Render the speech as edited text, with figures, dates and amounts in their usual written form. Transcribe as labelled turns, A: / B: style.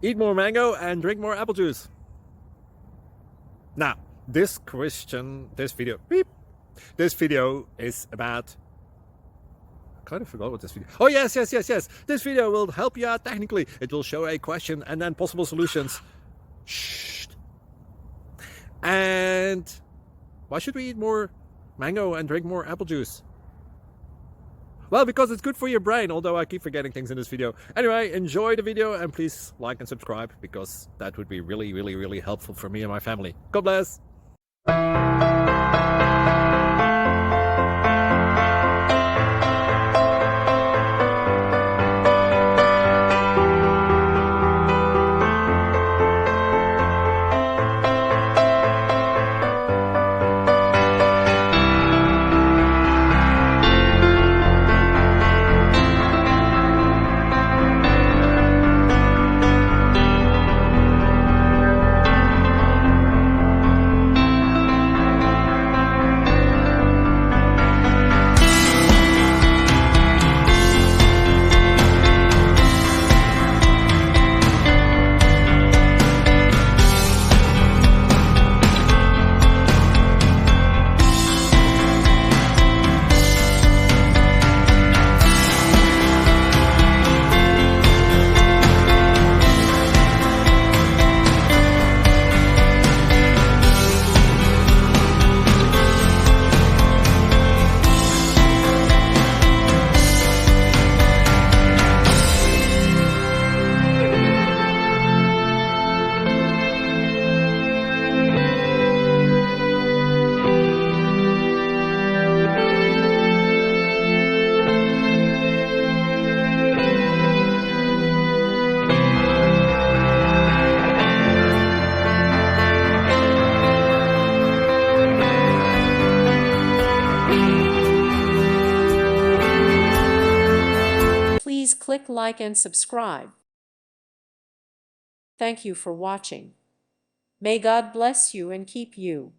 A: Eat more mango and drink more apple juice. Now, this video is about, I kind of forgot what this video. Oh, yes. This video will help you out technically. It will show a question and then possible solutions. Shh. And why should we eat more mango and drink more apple juice? Well, because it's good for your brain, although I keep forgetting things in this video. Anyway, enjoy the video and please like and subscribe, because that would be really helpful for me and my family. God bless!
B: Please click like and subscribe. Thank you for watching. May God bless you and keep you.